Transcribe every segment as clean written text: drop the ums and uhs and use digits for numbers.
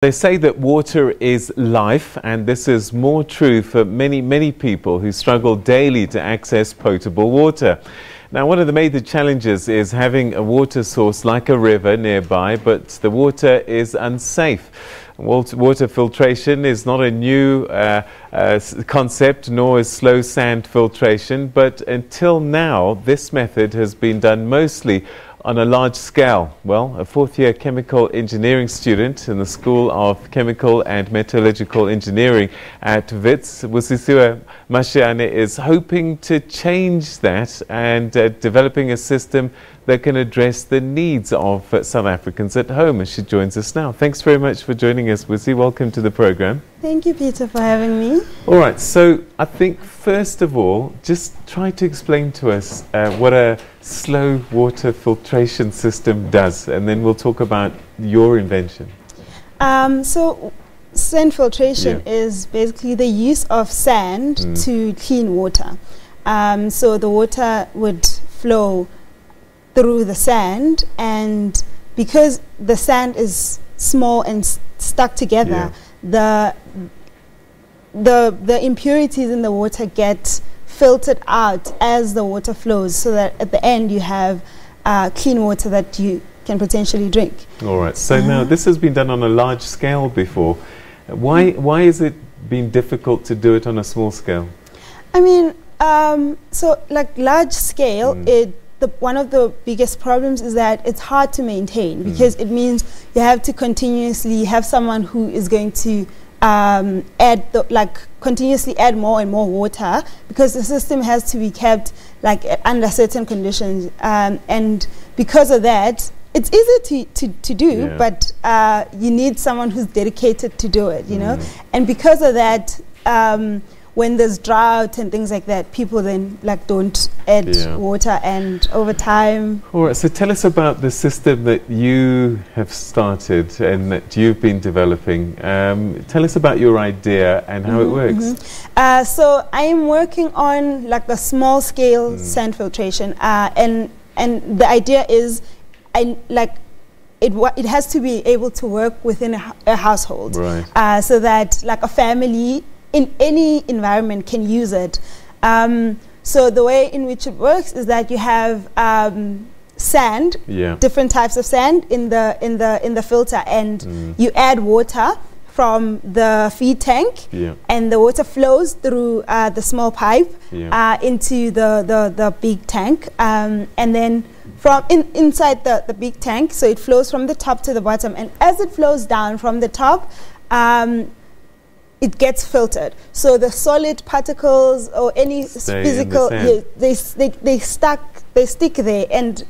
They say that water is life, and this is more true for many people who struggle daily to access potable water. Now, one of the major challenges is having a water source like a river nearby, but the water is unsafe. Water filtration is not a new concept, nor is slow sand filtration, but until now, this method has been done mostly on a large scale. Well, a fourth-year chemical engineering student in the School of Chemical and Metallurgical Engineering at Wits, Busisiwe Mashiane, is hoping to change that and developing a system that can address the needs of South Africans at home. And she joins us now. Thanks very much for joining us, Busi. Welcome to the program. Thank you, Peter, for having me. All right, so I think first of all, just try to explain to us what a slow water filtration system does, and then we'll talk about your invention. So sand filtration is basically the use of sand to clean water. So the water would flow through the sand, and because the sand is small and stuck together, the impurities in the water get filtered out as the water flows, so that at the end you have clean water that you can potentially drink. All right. So now this has been done on a large scale before. Why is it been difficult to do it on a small scale? I mean, so like large scale, one of the biggest problems is that it's hard to maintain, because it means you have to continuously have someone who is going to continuously add more and more water, because the system has to be kept under certain conditions, and because of that it's easy to do, but you need someone who's dedicated to do it, you know. And because of that, when there's drought and things like that, people then don't add water, and over time. All right, so tell us about the system that you have started and that you've been developing. Tell us about your idea and how it works. So I'm working on a small scale sand filtration, and the idea is it has to be able to work within a household, right? So that a family in any environment can use it. So the way in which it works is that you have sand, different types of sand in the filter, and you add water from the feed tank, and the water flows through the small pipe into the big tank, and then from inside the big tank, so it flows from the top to the bottom, and as it flows down from the top, it gets filtered. So the solid particles or any physical, they stick there, and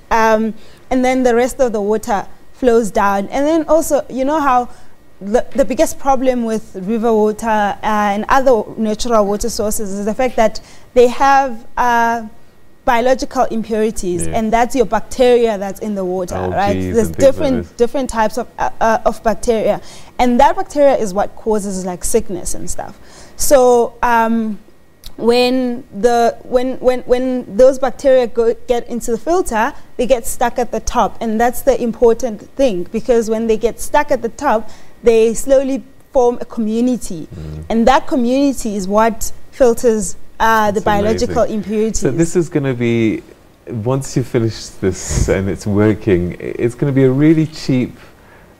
then the rest of the water flows down. And then also, you know how the biggest problem with river water and other natural water sources is the fact that they have biological impurities, and that's your bacteria that's in the water, right? There's different types of bacteria, and that bacteria is what causes sickness and stuff. So when those bacteria get into the filter, they get stuck at the top, and that's the important thing, because when they get stuck at the top, they slowly form a community, and that community is what filters the biological impurities. So this is going to be, once you finish this and it's working, it's going to be a really cheap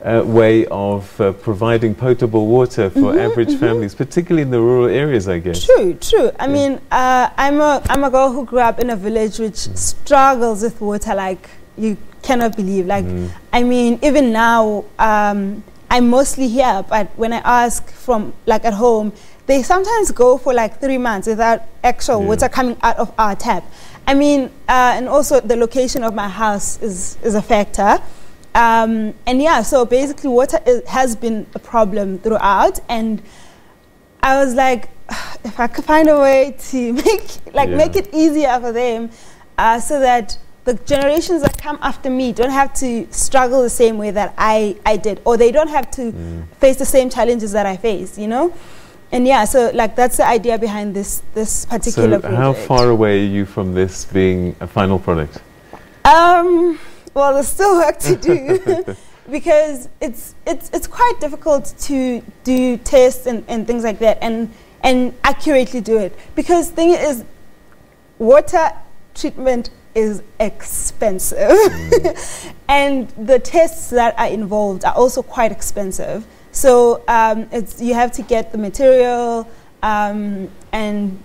way of providing potable water for average families, particularly in the rural areas, I guess. True. I mean, I'm a girl who grew up in a village which struggles with water like you cannot believe. I mean, even now, I'm mostly here, but when I ask from at home, they sometimes go for 3 months without actual water coming out of our tap. I mean, and also the location of my house is a factor. And so basically water has been a problem throughout, and I was like, if I could find a way to make it easier for them, so that the generations that come after me don't have to struggle the same way that I did, or they don't have to face the same challenges that I faced, you know. And so that's the idea behind this particular project. How far away are you from this being a final product? Well, there's still work to do. because it's quite difficult to do tests and things like that and accurately do it, because thing is, water treatment is expensive and the tests that are involved are also quite expensive. So you have to get the material and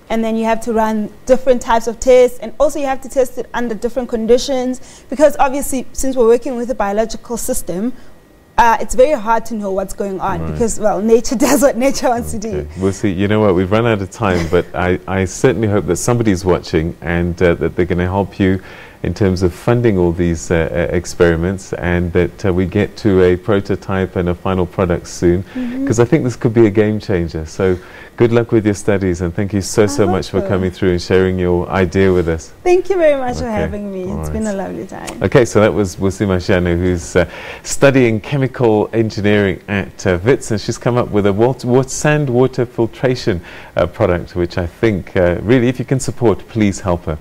then you have to run different types of tests, and also you have to test it under different conditions, because obviously since we're working with a biological system, it's very hard to know what's going on, because, well, nature does what nature wants to do. We'll see. You know what, we've run out of time, but I certainly hope that somebody's watching and that they're going to help you in terms of funding all these experiments, and that we get to a prototype and a final product soon, because I think this could be a game changer. So good luck with your studies, and thank you so much for coming through and sharing your idea with us. Thank you very much for having me. It's been a lovely time. Okay, so that was Busisiwe Mashiane, who's studying chemical engineering at Wits, and she's come up with a sand water filtration product, which I think really, if you can support, please help her.